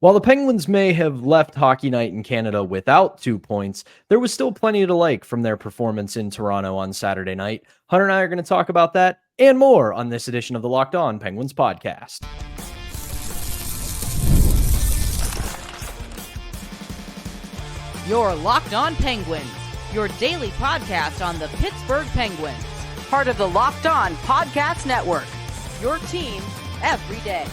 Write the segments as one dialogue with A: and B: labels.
A: While the Penguins may have left Hockey Night in Canada without 2 points, there was still plenty to like from their performance in Toronto on Saturday night. Hunter and I are going to talk about that and more on this edition of the Locked On Penguins podcast.
B: Your Locked On Penguins, your daily podcast on the Pittsburgh Penguins, part of the Locked On Podcast Network, your team every day.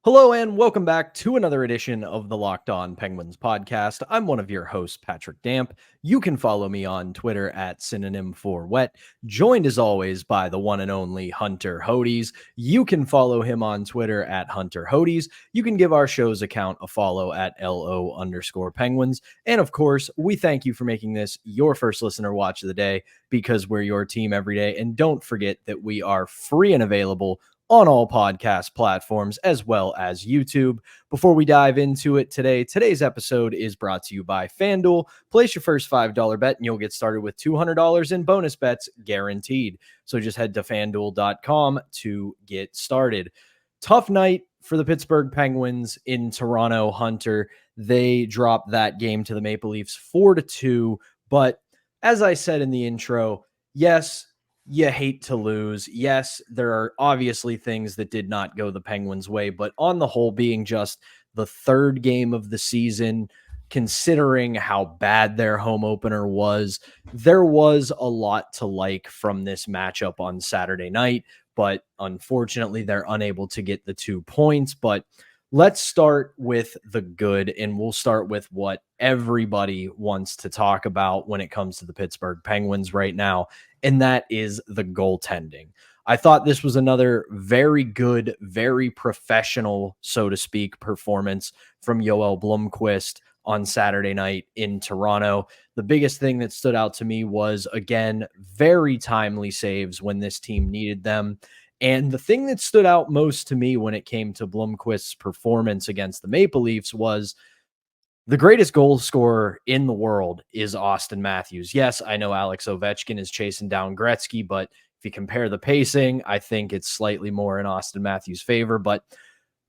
A: Hello and welcome back to another edition of the Locked On Penguins podcast. I'm one of your hosts, Patrick Damp. You can follow me on Twitter at synonym for wet, joined as always by the one and only Hunter Hodes. You can follow him on Twitter at Hunter Hodes. You can give our show's account a follow at LO_Penguins. And of course, we thank you for making this your first listener watch of the day because we're your team every day. And don't forget that we are free and available on all podcast platforms as well as YouTube. Before we dive into it today's episode is brought to you by FanDuel. Place your first $5 bet and you'll get started with $200 in bonus bets guaranteed. So just head to FanDuel.com to get started. Tough night for the Pittsburgh Penguins in Toronto, Hunter. They dropped that game to the Maple Leafs 4-2. But as I said in the intro, yes, you hate to lose. Yes, there are obviously things that did not go the Penguins' way, but on the whole, being just the third game of the season, considering how bad their home opener was, there was a lot to like from this matchup on Saturday night, but unfortunately, they're unable to get the 2 points. But let's start with the good, and we'll start with what everybody wants to talk about when it comes to the Pittsburgh Penguins right now, and that is the goaltending. I thought this was another very good, very professional, so to speak, performance from Joel Blomqvist on Saturday night in Toronto. The biggest thing that stood out to me was, again, very timely saves when this team needed them. And the thing that stood out most to me when it came to Blomqvist's performance against the Maple Leafs was the greatest goal scorer in the world is Auston Matthews. Yes, I know Alex Ovechkin is chasing down Gretzky, but if you compare the pacing, I think it's slightly more in Auston Matthews' favor. But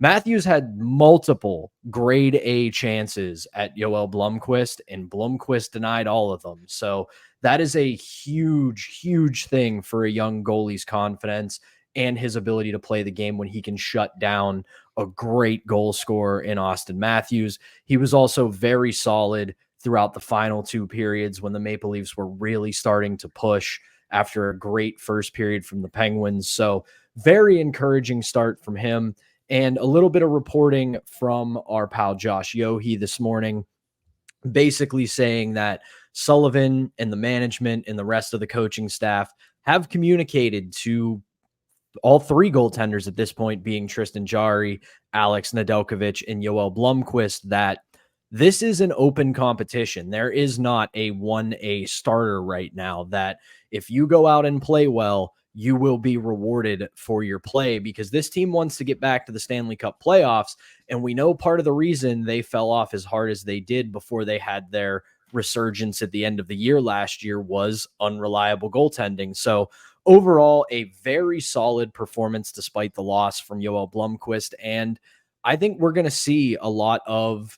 A: Matthews had multiple grade A chances at Joel Blomqvist, and Blomqvist denied all of them. So that is a huge, huge thing for a young goalie's confidence and his ability to play the game when he can shut down a great goal scorer in Auston Matthews. He was also very solid throughout the final two periods when the Maple Leafs were really starting to push after a great first period from the Penguins. So very encouraging start from him. And a little bit of reporting from our pal Josh Yohe this morning, basically saying that Sullivan and the management and the rest of the coaching staff have communicated to all three goaltenders at this point, being Tristan Jarry, Alex Nedeljkovic, and Joel Blomqvist, that this is an open competition. There is not a 1A starter right now, that if you go out and play well, you will be rewarded for your play, because this team wants to get back to the Stanley Cup playoffs. And we know part of the reason they fell off as hard as they did before they had their resurgence at the end of the year last year was unreliable goaltending. So overall, a very solid performance despite the loss from Joel Blomqvist. And I think we're going to see a lot of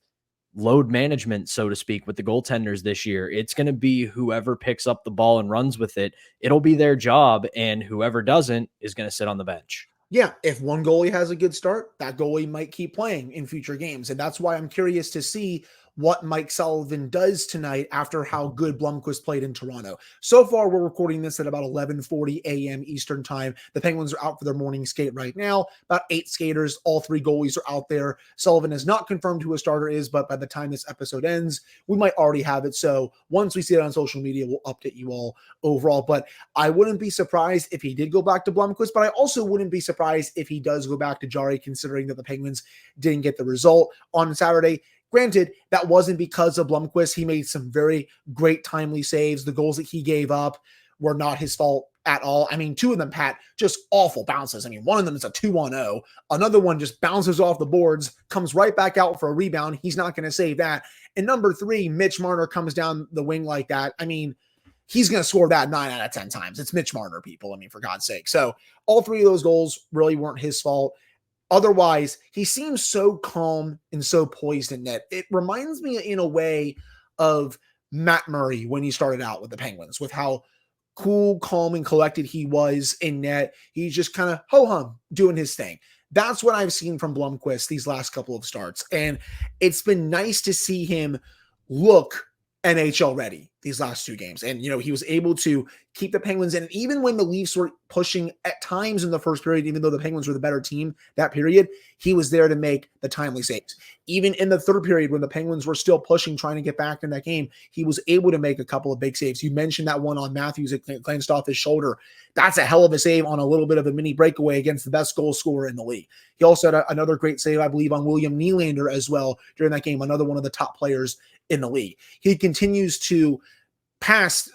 A: load management, so to speak, with the goaltenders this year. It's going to be whoever picks up the ball and runs with it. It'll be their job. And whoever doesn't is going to sit on the bench.
C: Yeah, if one goalie has a good start, that goalie might keep playing in future games. And that's why I'm curious to see what Mike Sullivan does tonight after how good Blomqvist played in Toronto. So far, we're recording this at about 11:40 a.m. Eastern time. The Penguins are out for their morning skate right now. About 8 skaters, all 3 goalies are out there. Sullivan has not confirmed who a starter is, but by the time this episode ends, we might already have it. So once we see it on social media, we'll update you all overall. But I wouldn't be surprised if he did go back to Blomqvist, but I also wouldn't be surprised if he does go back to Jarry, considering that the Penguins didn't get the result on Saturday. Granted, that wasn't because of Blomqvist. He made some very great timely saves. The goals that he gave up were not his fault at all. I mean, 2 of them, Pat, just awful bounces. I mean, one of them is a 2-on-0. Another one just bounces off the boards, comes right back out for a rebound. He's not going to save that. And number 3, Mitch Marner comes down the wing like that. I mean, he's going to score that 9 out of 10 times. It's Mitch Marner, people. I mean, for God's sake. So all 3 of those goals really weren't his fault. otherwise, he seems so calm and so poised in net. It reminds me in a way of Matt Murray when he started out with the Penguins, with how cool, calm, and collected he was in net. He's just kind of ho-hum doing his thing. That's what I've seen from Blomqvist these last couple of starts. And it's been nice to see him look NHL ready these last 2 games. And, he was able to keep the Penguins in. And even when the Leafs were pushing at times in the first period, even though the Penguins were the better team that period, he was there to make the timely saves. Even in the third period, when the Penguins were still pushing, trying to get back in that game, he was able to make a couple of big saves. You mentioned that one on Matthews that glanced off his shoulder. That's a hell of a save on a little bit of a mini breakaway against the best goal scorer in the league. He also had another great save, I believe, on William Nylander as well during that game, another one of the top players in the league. He continues to pass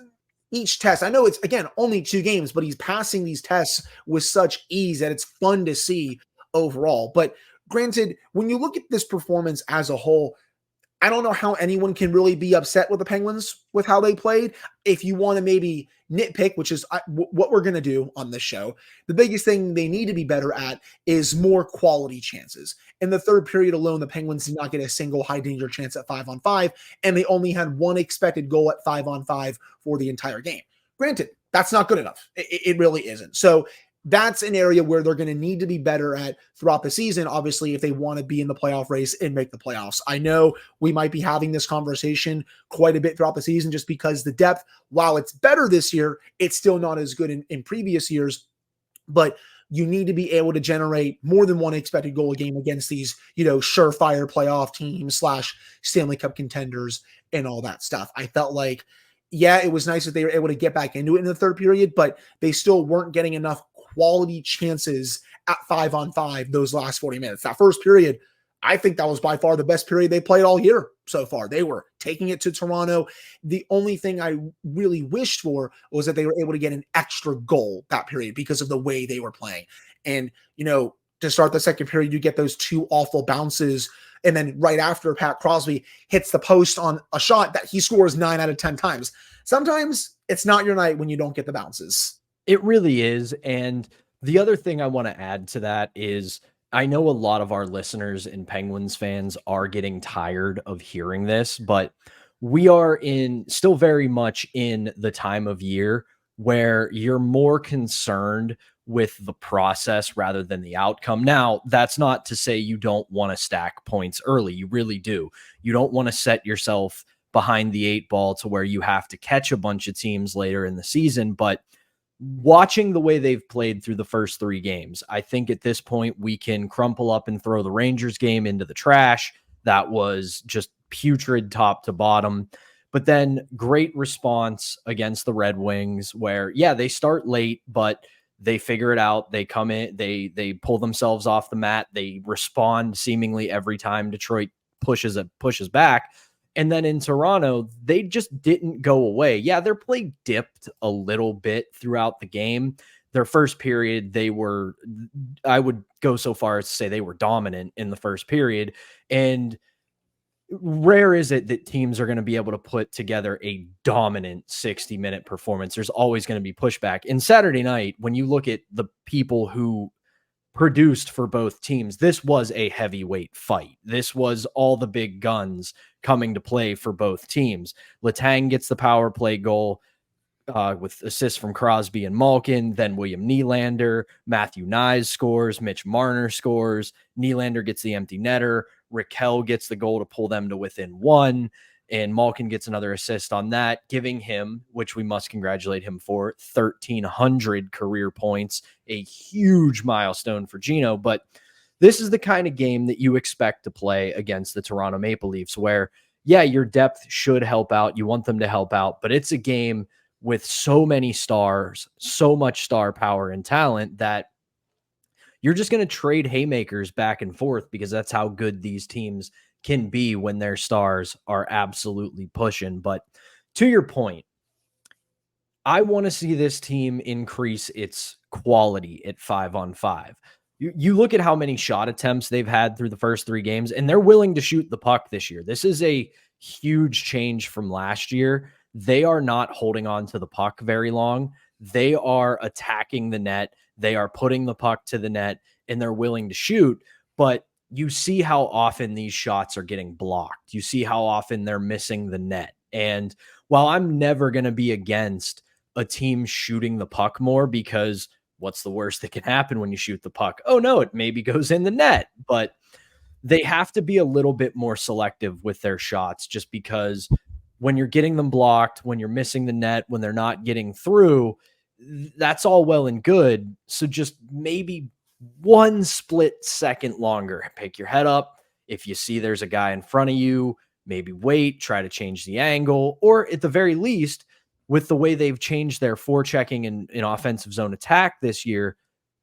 C: each test. I know it's, again, only 2 games, but he's passing these tests with such ease that it's fun to see overall. But granted, when you look at this performance as a whole, I don't know how anyone can really be upset with the Penguins with how they played. If you want to maybe nitpick, which is what we're going to do on this show, the biggest thing they need to be better at is more quality chances. In the third period alone, the Penguins did not get a single high danger chance at 5-on-5, and they only had 1 expected goal at 5-on-5 for the entire game. Granted, that's not good enough. It really isn't. So that's an area where they're going to need to be better at throughout the season, obviously, if they want to be in the playoff race and make the playoffs. I know we might be having this conversation quite a bit throughout the season just because the depth, while it's better this year, it's still not as good in previous years. But you need to be able to generate more than 1 expected goal a game against these, surefire playoff teams / Stanley Cup contenders and all that stuff. I felt like, yeah, it was nice that they were able to get back into it in the third period, but they still weren't getting enough quality chances at 5-on-5 those last 40 minutes. That first period, I think that was by far the best period they played all year so far. They were taking it to Toronto. The only thing I really wished for was that they were able to get an extra goal that period because of the way they were playing. And, to start the second period, you get those 2 awful bounces. And then right after, Pat Crosby hits the post on a shot that he scores 9 out of 10 times. Sometimes it's not your night when you don't get the bounces.
A: It really is. And the other thing I want to add to that is I know a lot of our listeners and Penguins fans are getting tired of hearing this, but we are still very much in the time of year where you're more concerned with the process rather than the outcome. Now, that's not to say you don't want to stack points early. You really do. You don't want to set yourself behind the 8 ball to where you have to catch a bunch of teams later in the season, but watching the way they've played through the first 3 games, I think at this point we can crumple up and throw the Rangers game into the trash. That was just putrid top to bottom. But then great response against the Red Wings where, yeah, they start late, but they figure it out. They come in, they pull themselves off the mat. They respond seemingly every time Detroit pushes back. And then in Toronto, they just didn't go away. Yeah, their play dipped a little bit throughout the game. Their first period, I would go so far as to say they were dominant in the first period. And rare is it that teams are going to be able to put together a dominant 60-minute performance. There's always going to be pushback. And Saturday night, when you look at the people who produced for both teams, this was a heavyweight fight. This was all the big guns coming to play for both teams. Letang gets the power play goal with assists from Crosby and Malkin. Then William Nylander, Matthew Knies scores, Mitch Marner scores, Nylander gets the empty netter, Raquel gets the goal to pull them to within 1, and Malkin gets another assist on that, giving him, which we must congratulate him for, 1,300 career points, a huge milestone for Gino. But this is the kind of game that you expect to play against the Toronto Maple Leafs where, yeah, your depth should help out. You want them to help out, but it's a game with so many stars, so much star power and talent that you're just going to trade haymakers back and forth because that's how good these teams can be when their stars are absolutely pushing. But to your point, I want to see this team increase its quality at 5-on-5. You look at how many shot attempts they've had through the first 3 games, and they're willing to shoot the puck this year. This is a huge change from last year. They are not holding on to the puck very long. They are attacking the net. They are putting the puck to the net. and they're willing to shoot, but you see how often these shots are getting blocked. You see how often they're missing the net. And while I'm never going to be against a team shooting the puck more, because what's the worst that can happen when you shoot the puck? Oh no, it maybe goes in the net, but they have to be a little bit more selective with their shots, just because when you're getting them blocked, when you're missing the net, when they're not getting through, that's all well and good. So just maybe one split second longer, pick your head up. If you see there's a guy in front of you, maybe wait, try to change the angle, or at the very least, with the way they've changed their forechecking and in offensive zone attack this year,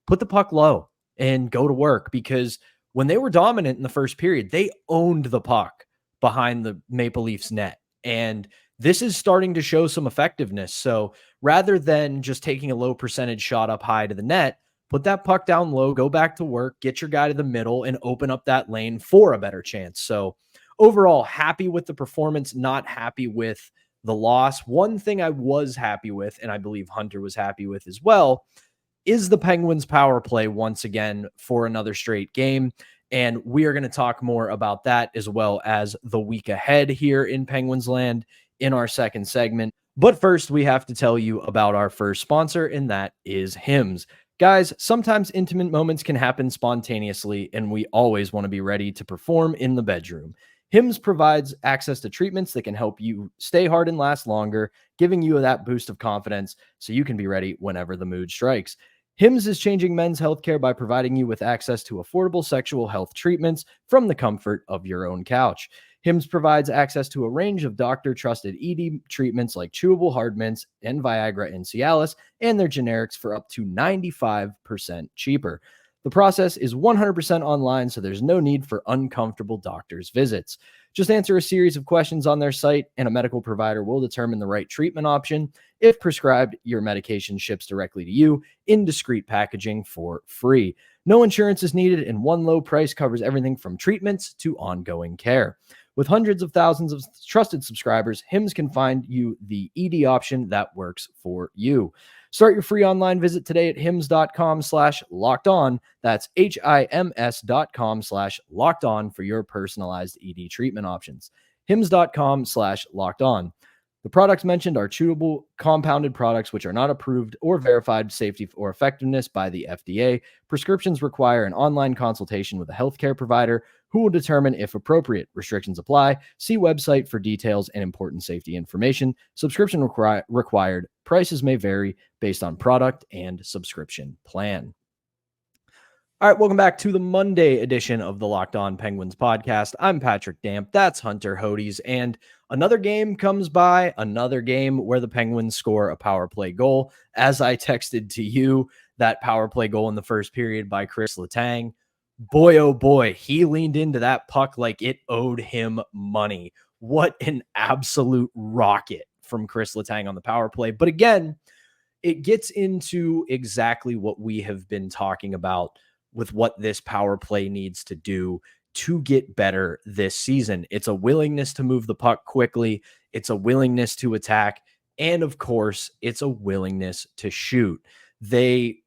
A: put the puck low and go to work, because when they were dominant in the first period, they owned the puck behind the Maple Leafs net. And this is starting to show some effectiveness. So rather than just taking a low percentage shot up high to the net, put that puck down low, go back to work, get your guy to the middle, and open up that lane for a better chance. So overall, happy with the performance, not happy with the loss. One thing I was happy with, and I believe Hunter was happy with as well, is the Penguins power play once again for another straight game. And we are going to talk more about that as well as the week ahead here in Penguins land in our second segment. But first, we have to tell you about our first sponsor, and that is Hims. Guys, sometimes intimate moments can happen spontaneously, and we always want to be ready to perform in the bedroom. Hims provides access to treatments that can help you stay hard and last longer, giving you that boost of confidence so you can be ready whenever the mood strikes. Hims is changing men's healthcare by providing you with access to affordable sexual health treatments from the comfort of your own couch. Hims provides access to a range of doctor-trusted ED treatments like chewable hard mints and Viagra and Cialis, and their generics for up to 95% cheaper. The process is 100% online, so there's no need for uncomfortable doctor's visits. Just answer a series of questions on their site, and a medical provider will determine the right treatment option. If prescribed, your medication ships directly to you in discreet packaging for free. No insurance is needed, and one low price covers everything from treatments to ongoing care. With hundreds of thousands of trusted subscribers, Hims can find you the ED option that works for you. Start your free online visit today at hims.com/lockedon. That's HIMS.com/lockedon for your personalized ED treatment options. hims.com/lockedon. The products mentioned are chewable, compounded products which are not approved or verified safety or effectiveness by the FDA. Prescriptions require an online consultation with a healthcare provider who will determine if appropriate. Restrictions apply. See website for details and important safety information. Subscription required. Prices may vary based on product and subscription plan. All right, welcome back to the Monday edition of the Locked On Penguins podcast. I'm Patrick Damp. That's Hunter Hodes. And another game comes by, another game where the Penguins score a power play goal. As I texted to you, that power play goal in the first period by Chris Letang, boy, oh boy, he leaned into that puck like it owed him money. What an absolute rocket from Chris Letang on the power play. But again, it gets into exactly what we have been talking about with what this power play needs to do to get better this season. It's a willingness to move the puck quickly. It's a willingness to attack. And of course, it's a willingness to shoot. They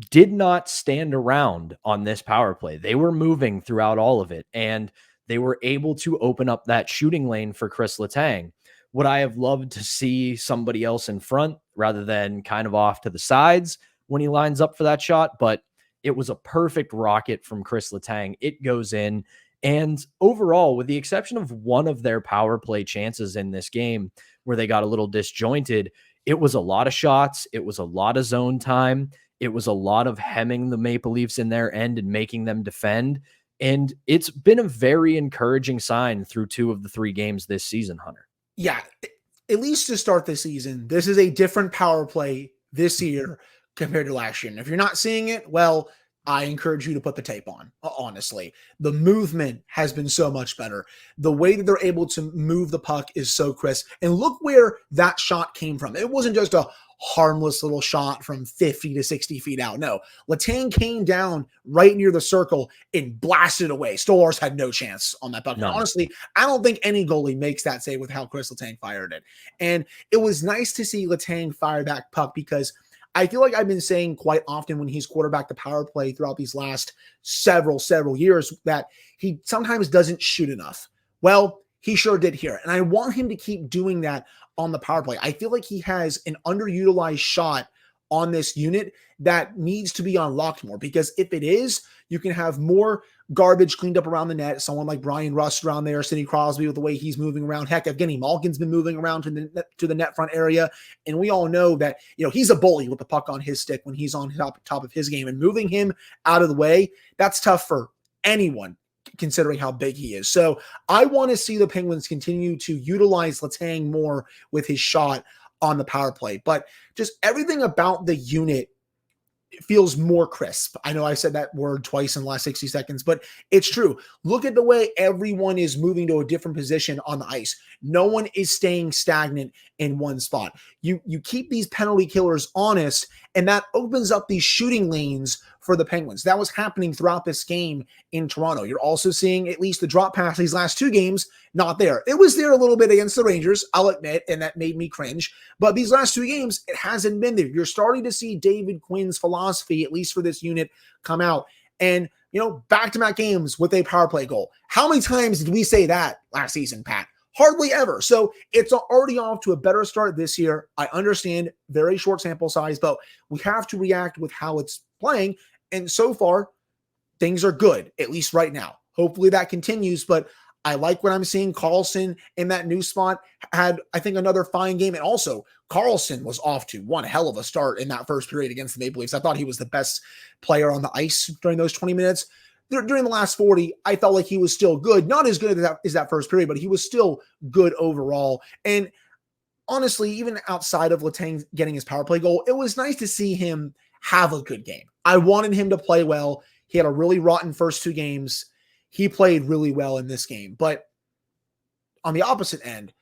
A: did not stand around on this power play. They were moving throughout all of it, and they were able to open up that shooting lane for Chris Letang. Would I have loved to see somebody else in front rather than kind of off to the sides when he lines up for that shot? But it was a perfect rocket from Chris Letang. It goes in. And overall, with the exception of one of their power play chances in this game where they got a little disjointed, it was a lot of shots. It was a lot of zone time. It was a lot of hemming the Maple Leafs in their end and making them defend. And it's been a very encouraging sign through 2 of the 3 games this season, Hunter.
C: Yeah, at least to start the season, this is a different power play this year compared to last year. And if you're not seeing it, well, I encourage you to put the tape on, honestly. The movement has been so much better. The way that they're able to move the puck is so crisp. And look where that shot came from. It wasn't just a harmless little shot from 50 to 60 feet out. No, Letang came down right near the circle and blasted away. Stolarz had no chance on that puck. No. Honestly, I don't think any goalie makes that save with how Chris Letang fired it. And it was nice to see Letang fire that puck because I feel like I've been saying quite often when he's quarterback the power play throughout these last several years that he sometimes doesn't shoot enough. Well, he sure did here. And I want him to keep doing that on the power play. I feel like he has an underutilized shot on this unit that needs to be unlocked more, because if it is, you can have more garbage cleaned up around the net. Someone like Brian Rust around there, Sidney Crosby with the way he's moving around. Heck, Evgeny Malkin's been moving around to the net front area. And we all know that, he's a bully with the puck on his stick when he's on top of his game, and moving him out of the way, that's tough for anyone considering how big he is. So I want to see the Penguins continue to utilize Letang more with his shot on the power play, but just everything about the unit feels more crisp. I know I said that word twice in the last 60 seconds, but it's true. Look at the way everyone is moving to a different position on the ice. No one is staying stagnant in one spot. You keep these penalty killers honest, and that opens up these shooting lanes for the Penguins. That was happening throughout this game in Toronto. You're also seeing at least the drop pass these last two games, not there. It was there a little bit against the Rangers, I'll admit, and that made me cringe. But these last two games, it hasn't been there. You're starting to see David Quinn's philosophy, at least for this unit, come out. And, back-to-back games with a power play goal. How many times did we say that last season, Pat? Hardly ever. So it's already off to a better start this year. I understand, very short sample size, but we have to react with how it's playing. And so far, things are good, at least right now. Hopefully that continues, but I like what I'm seeing. Carlson in that new spot had, I think, another fine game. And also, Carlson was off to one hell of a start in that first period against the Maple Leafs. I thought he was the best player on the ice during those 20 minutes. During the last 40, I felt like he was still good. Not as good as that first period, but he was still good overall. And honestly, even outside of Letang getting his power play goal, it was nice to see him have a good game. I wanted him to play well. He had a really rotten first two games. He played really well in this game. But on the opposite end,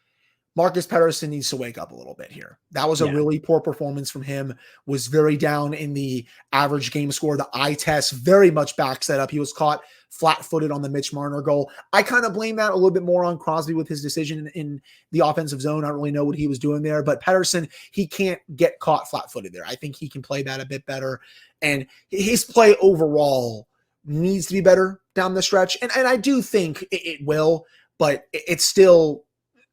C: Marcus Pettersson needs to wake up a little bit here. That was a really poor performance from him, was very down in the average game score. The eye test very much backs that up. He was caught flat-footed on the Mitch Marner goal. I kind of blame that a little bit more on Crosby with his decision in the offensive zone. I don't really know what he was doing there, but Pettersson, he can't get caught flat-footed there. I think he can play that a bit better, and his play overall needs to be better down the stretch, and I do think it will, but it's still,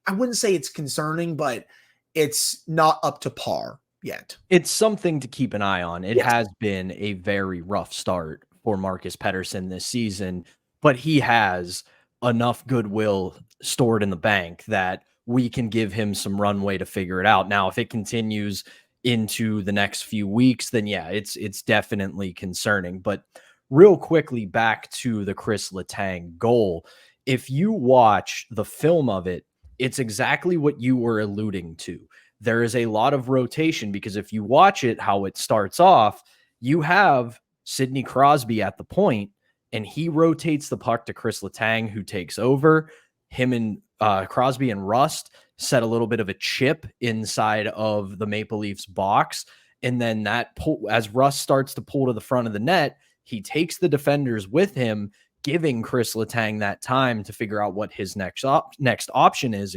C: I wouldn't say it's concerning, but it's not up to par yet.
A: It's something to keep an eye on. It has been a very rough start for Marcus Pettersson this season, but he has enough goodwill stored in the bank that we can give him some runway to figure it out. Now, if it continues into the next few weeks, then it's definitely concerning. But real quickly, back to the Chris Letang goal. If you watch the film of it, it's exactly what you were alluding to. There is a lot of rotation, because if you watch it, how it starts off, you have Sidney Crosby at the point, and he rotates the puck to Chris Letang, who takes over. Him and Crosby and Rust set a little bit of a chip inside of the Maple Leafs box. And then that pull, as Rust starts to pull to the front of the net, he takes the defenders with him, giving Chris Letang that time to figure out what his next option is,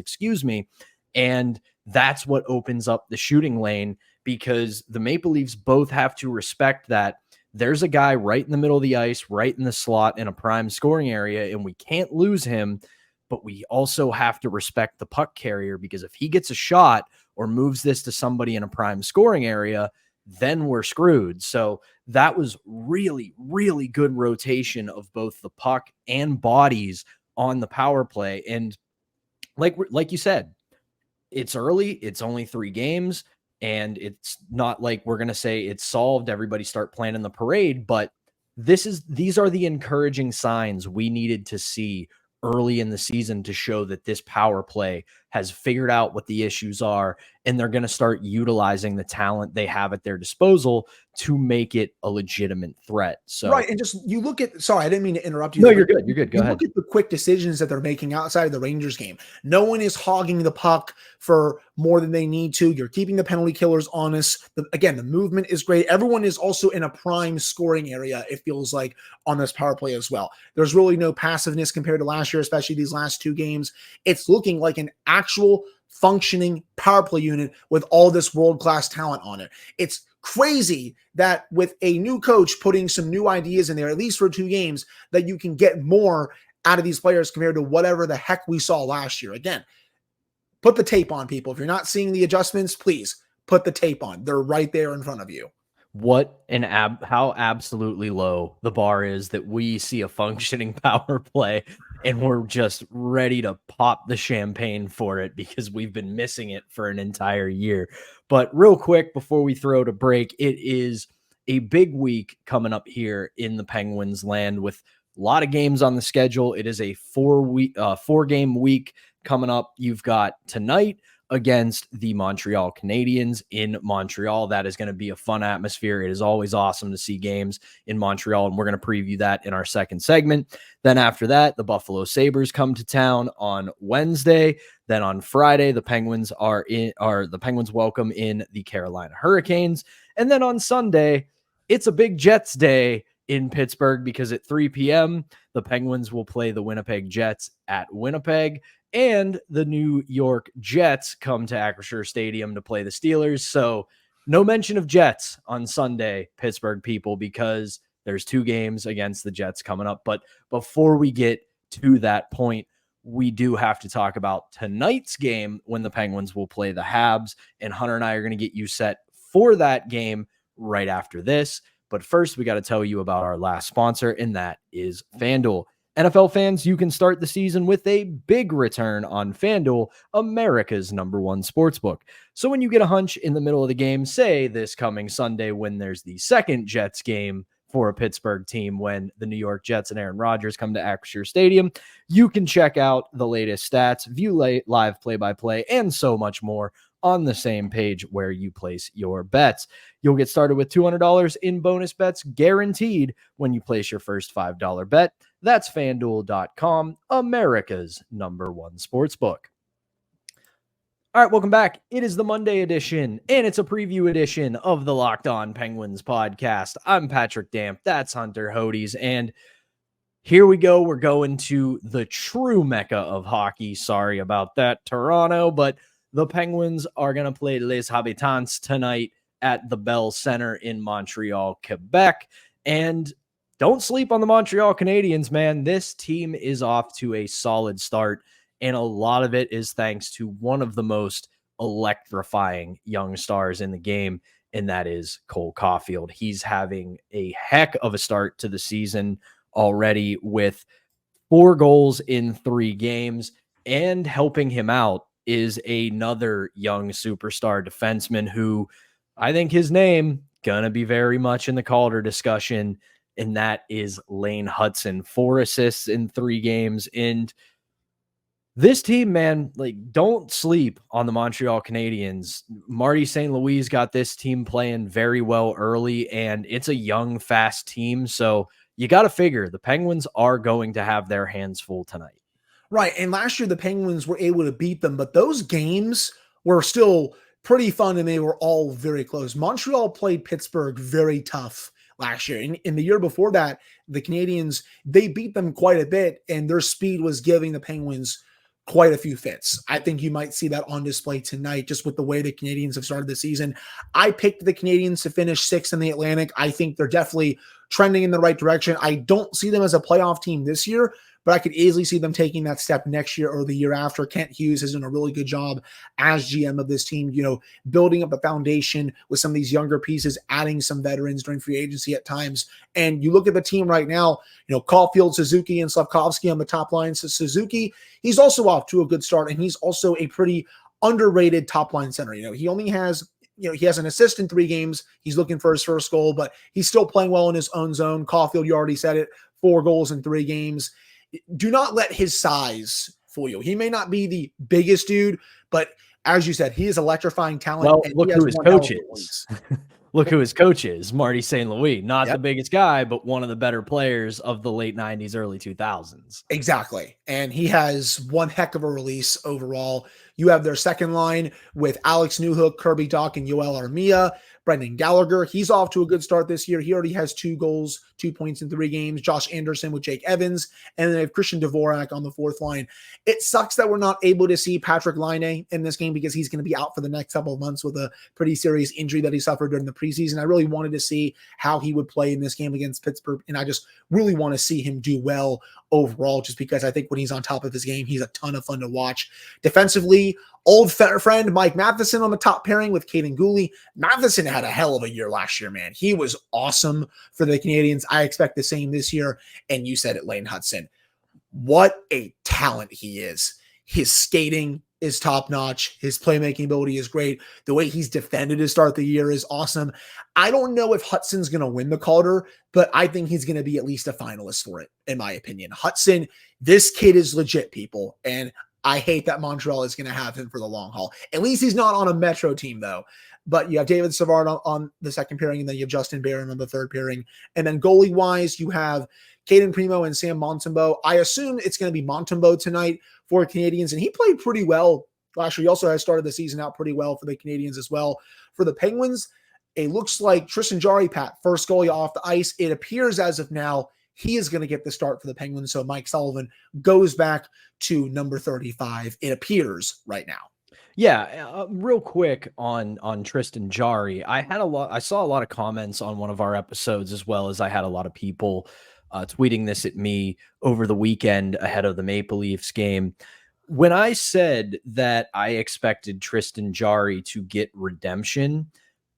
A: and that's what opens up the shooting lane, because the Maple Leafs both have to respect that there's a guy right in the middle of the ice, right in the slot in a prime scoring area, and we can't lose him, but we also have to respect the puck carrier, because if he gets a shot or moves this to somebody in a prime scoring area, then we're screwed. So that was really, really good rotation of both the puck and bodies on the power play. And like you said, it's early. It's only 3 games, and it's not like we're going to say it's solved. Everybody start planning the parade, but these are the encouraging signs we needed to see early in the season to show that this power play has figured out what the issues are, and they're going to start utilizing the talent they have at their disposal to make it a legitimate threat. So
C: right, and just you look at, sorry, I didn't mean to interrupt you.
A: No, you're good. You're good. Go ahead.
C: Look at the quick decisions that they're making outside of the Rangers game. No one is hogging the puck for more than they need to. You're keeping the penalty killers honest. Again, the movement is great. Everyone is also in a prime scoring area, it feels like, on this power play as well. There's really no passiveness compared to last year, especially these last 2 games. It's looking like an actual functioning power play unit with all this world-class talent on it. It's crazy that with a new coach putting some new ideas in there, at least for 2 games, that you can get more out of these players compared to whatever the heck we saw last year. Again, put the tape on, people. If you're not seeing the adjustments, please put the tape on. They're right there in front of you.
A: What how absolutely low the bar is that we see a functioning power play and we're just ready to pop the champagne for it because we've been missing it for an entire year. But real quick, before we throw to break, it is a big week coming up here in the Penguins land with a lot of games on the schedule. It is a 4-game week coming up. You've got tonight against the Montreal Canadiens in Montreal. That is going to be a fun atmosphere. It is always awesome to see games in Montreal, and we're going to preview that in our second segment. Then after that, the Buffalo Sabres come to town on Wednesday. Then on Friday, the Penguins welcome in the Carolina Hurricanes. And then on Sunday, it's a big Jets day in Pittsburgh because at 3 p.m., the Penguins will play the Winnipeg Jets at Winnipeg. And the New York Jets come to Acrisure Stadium to play the Steelers. So no mention of Jets on Sunday, Pittsburgh people, because there's 2 games against the Jets coming up. But before we get to that point, we do have to talk about tonight's game when the Penguins will play the Habs. And Hunter and I are going to get you set for that game right after this. But first, we got to tell you about our last sponsor, and that is FanDuel. NFL fans, you can start the season with a big return on FanDuel, America's #1 sportsbook. So when you get a hunch in the middle of the game, say this coming Sunday when there's the second Jets game for a Pittsburgh team when the New York Jets and Aaron Rodgers come to Acrisure Stadium, you can check out the latest stats, view live play-by-play, and so much more on the same page where you place your bets. You'll get started with $200 in bonus bets guaranteed when you place your first $5 bet. That's FanDuel.com, America's #1 sportsbook. All right, welcome back. It is the Monday edition, and it's a preview edition of the Locked On Penguins podcast. I'm Patrick Damp. That's Hunter Hodes, and here we go. We're going to the true mecca of hockey. Sorry about that, Toronto, but the Penguins are going to play Les Habitants tonight at the Bell Center in Montreal, Quebec. And don't sleep on the Montreal Canadiens, man. This team is off to a solid start, and a lot of it is thanks to one of the most electrifying young stars in the game, and that is Cole Caulfield. He's having a heck of a start to the season already with 4 goals in 3 games, and helping him out is another young superstar defenseman who I think his name gonna be very much in the Calder discussion, and that is Lane Hudson. 4 assists in 3 games. And this team, man, like, don't sleep on the Montreal Canadiens. Marty St. Louis got this team playing very well early, and it's a young, fast team. So you got to figure the Penguins are going to have their hands full tonight.
C: Right. And last year, the Penguins were able to beat them, but those games were still pretty fun, and they were all very close. Montreal played Pittsburgh very tough last year. In the year before that, the Canadiens, they beat them quite a bit, and their speed was giving the Penguins quite a few fits. I think you might see that on display tonight, just with the way the Canadiens have started the season. I picked the Canadiens to finish 6th in the Atlantic. I think they're definitely trending in the right direction. I don't see them as a playoff team this year, but I could easily see them taking that step next year or the year after. Kent Hughes has done a really good job as GM of this team, building up a foundation with some of these younger pieces, adding some veterans during free agency at times. And you look at the team right now, Caulfield, Suzuki, and Slavkovsky on the top line. So Suzuki, he's also off to a good start, and he's also a pretty underrated top line center. He only has he has an assist in 3 games. He's looking for his first goal, but he's still playing well in his own zone. Caulfield, you already said it, 4 goals in 3 games. Do not let his size fool you. He may not be the biggest dude, but as you said, he is electrifying talent.
A: Well, look who his coach is. Look who his coach is, Marty St. Louis. Not the biggest guy, but one of the better players of the late 90s, early 2000s.
C: Exactly. And he has one heck of a release overall. You have their second line with Alex Newhook, Kirby Dach, and Joel Armia. Brendan Gallagher, he's off to a good start this year. He already has 2 goals, 2 points in 3 games. Josh Anderson with Jake Evans, and then they have Christian Dvorak on the fourth line. It sucks that we're not able to see Patrick Laine in this game because he's going to be out for the next couple of months with a pretty serious injury that he suffered during the preseason. I really wanted to see how he would play in this game against Pittsburgh, and I just really want to see him do well overall, just because I think when he's on top of his game, he's a ton of fun to watch. Defensively, old friend Mike Matheson on the top pairing with Caden Gooley. Matheson had a hell of a year last year, man. He was awesome for the Canadiens. I expect the same this year. And you said it, Lane Hudson. What a talent he is. His skating is top-notch. His playmaking ability is great. The way he's defended to start the year is awesome. I don't know if Hudson's going to win the Calder, but I think he's going to be at least a finalist for it, in my opinion. Hudson, this kid is legit, people. And I hate that Montreal is going to have him for the long haul. At least he's not on a Metro team, though. But you have David Savard on the second pairing, and then you have Justin Barron on the third pairing. And then goalie-wise, you have Caden Primo and Sam Montembeault. I assume it's going to be Montembeault tonight for Canadiens, and he played pretty well last year. He also has started the season out pretty well for the Canadiens as well. For the Penguins, it looks like Tristan Jarry, first goalie off the ice. It appears as of now he is going to get the start for the Penguins, so Mike Sullivan goes back to number 35, it appears right now.
A: Yeah, real quick on Tristan Jarry. I saw a lot of comments on one of our episodes, as well as I had a lot of people tweeting this at me over the weekend ahead of the Maple Leafs game. When I said that I expected Tristan Jarry to get redemption,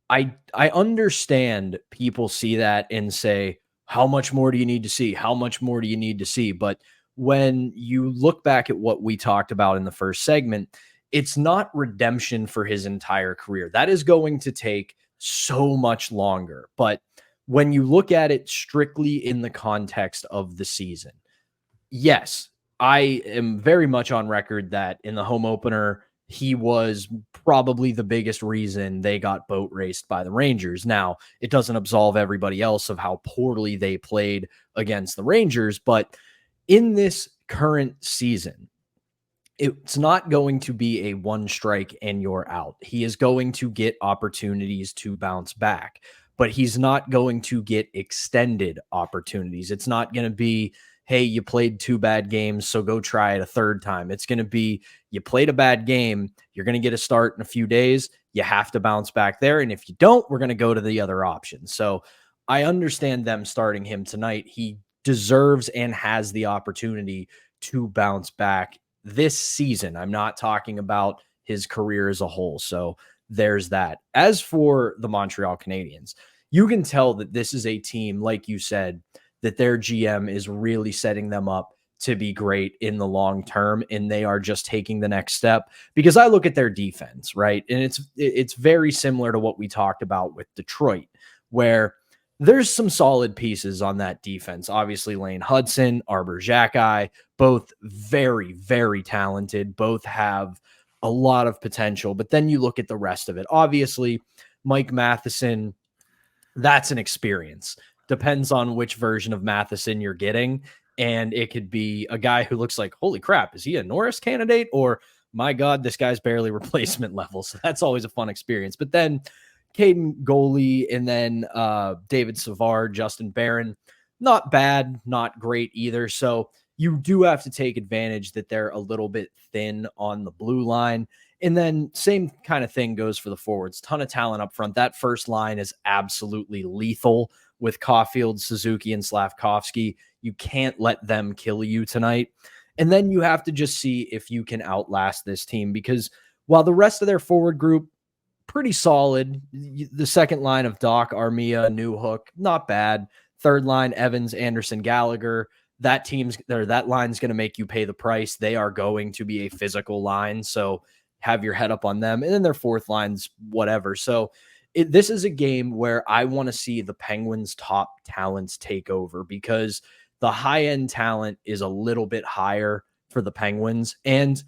A: I understand people see that and say, how much more do you need to see? How much more do you need to see? But when you look back at what we talked about in the first segment, it's not redemption for his entire career. That is going to take so much longer. But when you look at it strictly in the context of the season, yes, I am very much on record that in the home opener, he was probably the biggest reason they got boat raced by the Rangers. Now, it doesn't absolve everybody else of how poorly they played against the Rangers, but in this current season, it's not going to be a one strike and you're out. He is going to get opportunities to bounce back, but he's not going to get extended opportunities. It's not going to be, hey, you played 2 bad games, so go try it a third time. It's going to be, you played a bad game, you're going to get a start in a few days, you have to bounce back there, and if you don't, we're going to go to the other option. So I understand them starting him tonight. He deserves and has the opportunity to bounce back this season. I'm not talking about his career as a whole. So there's that. As for the Montreal Canadiens, you can tell that this is a team, like you said, that their GM is really setting them up to be great in the long term, and they are just taking the next step. Because I look at their defense, right? And it's very similar to what we talked about with Detroit, where there's some solid pieces on that defense. Obviously, Lane Hudson, Arbor Xhekaj, both very, very talented, both have a lot of potential. But then you look at the rest of it. Obviously, Mike Matheson, that's an experience. Depends on which version of Matheson you're getting. And it could be a guy who looks like, holy crap, is he a Norris candidate? Or, my God, this guy's barely replacement level. So that's always a fun experience. But then Caden Gooley, and then David Savard, Justin Barron, not bad, not great either. So you do have to take advantage that they're a little bit thin on the blue line. And then same kind of thing goes for the forwards. Ton of talent up front. That first line is absolutely lethal with Caulfield, Suzuki, and Slavkovsky. You can't let them kill you tonight. And then you have to just see if you can outlast this team, because while the rest of their forward group, pretty solid. The second line of Dach, Armia, Newhook, not bad. Third line, Evans, Anderson, Gallagher. That line's going to make you pay the price. They are going to be a physical line, so have your head up on them. And then their fourth line's whatever. So this is a game where I want to see the Penguins' top talents take over, because the high-end talent is a little bit higher for the Penguins. And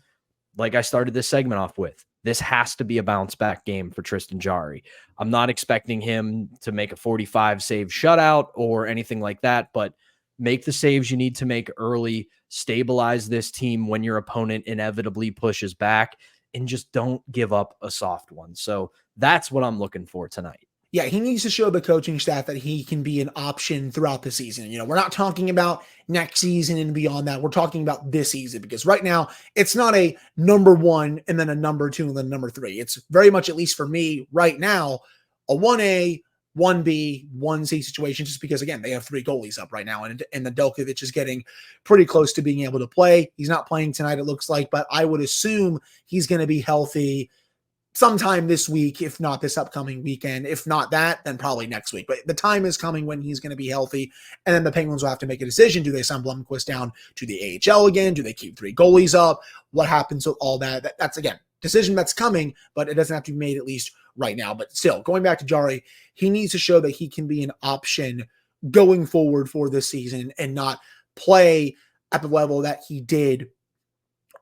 A: like I started this segment off with, this has to be a bounce-back game for Tristan Jarry. I'm not expecting him to make a 45-save shutout or anything like that, but make the saves you need to make early, stabilize this team when your opponent inevitably pushes back, and just don't give up a soft one. So that's what I'm looking for tonight.
C: Yeah, he needs to show the coaching staff that he can be an option throughout the season. We're not talking about next season and beyond that. We're talking about this season, because right now it's not a number 1 and then a number 2 and then number 3. It's very much, at least for me right now, a 1A, 1B, 1C situation, just because, again, they have 3 goalies up right now, and Nedeljkovic is getting pretty close to being able to play. He's not playing tonight, it looks like, but I would assume he's going to be healthy sometime this week, if not this upcoming weekend. If not that, then probably next week. But the time is coming when he's going to be healthy, and then the Penguins will have to make a decision. Do they send Blomqvist down to the AHL again? Do they keep 3 goalies up? What happens with all that? That's, again, decision that's coming, but it doesn't have to be made, at least right now. But still, going back to Jarry, he needs to show that he can be an option going forward for this season and not play at the level that he did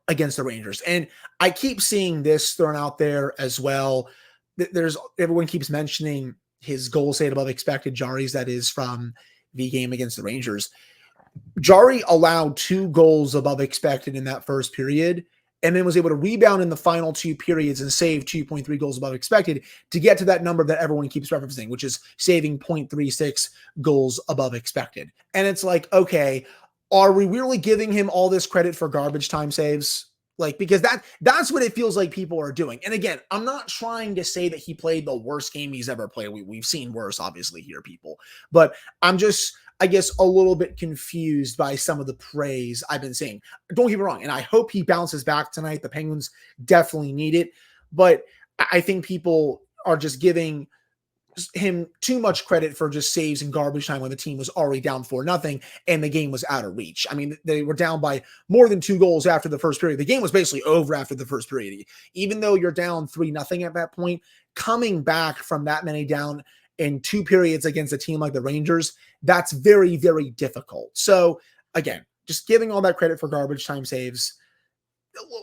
C: against the Rangers. And I keep seeing this thrown out there as well. Everyone keeps mentioning his goal saved above expected, Jarry's, that is, from the game against the Rangers. Jarry allowed 2 goals above expected in that first period, and then was able to rebound in the final 2 periods and save 2.3 goals above expected to get to that number that everyone keeps referencing, which is saving 0.36 goals above expected. And it's like, okay, are we really giving him all this credit for garbage time saves? Because that's what it feels like people are doing. And again, I'm not trying to say that he played the worst game he's ever played. We've seen worse, obviously, here, people. But I'm just, I guess, a little bit confused by some of the praise I've been seeing. Don't get me wrong, and I hope he bounces back tonight. The Penguins definitely need it. But I think people are just giving him too much credit for just saves in garbage time when the team was already down 4-0 and the game was out of reach. I mean, they were down by more than 2 goals after the first period. The game was basically over after the first period. Even though you're down 3-0 at that point, coming back from that many down in 2 periods against a team like the Rangers, that's very, very difficult. So again, just giving all that credit for garbage time saves,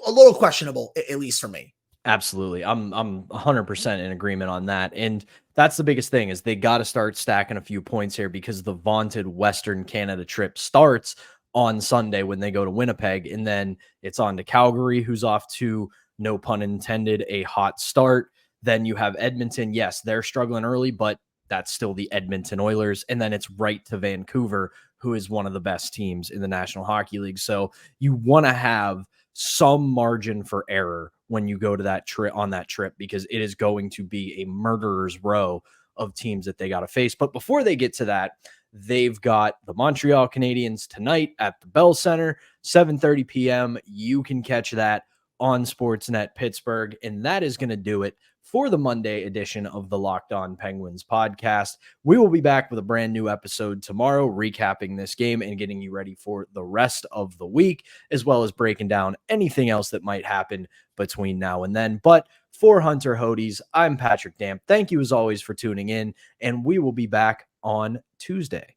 C: a little questionable, at least for me.
A: Absolutely. I'm 100% in agreement on that. And that's the biggest thing, is they got to start stacking a few points here, because the vaunted Western Canada trip starts on Sunday when they go to Winnipeg, and then it's on to Calgary, who's off to, no pun intended, a hot start. Then you have Edmonton. Yes, they're struggling early, but that's still the Edmonton Oilers. And then it's right to Vancouver, who is one of the best teams in the National Hockey League. So you want to have some margin for error when you go to that trip, on that trip, because it is going to be a murderer's row of teams that they got to face. But before they get to that, they've got the Montreal Canadiens tonight at the Bell Center, 7:30 p.m. You can catch that on Sportsnet Pittsburgh, and that is going to do it for the Monday edition of the Locked On Penguins podcast. We will be back with a brand new episode tomorrow, recapping this game and getting you ready for the rest of the week, as well as breaking down anything else that might happen between now and then. But for Hunter Hodes, I'm Patrick Damp. Thank you as always for tuning in, and we will be back on Tuesday.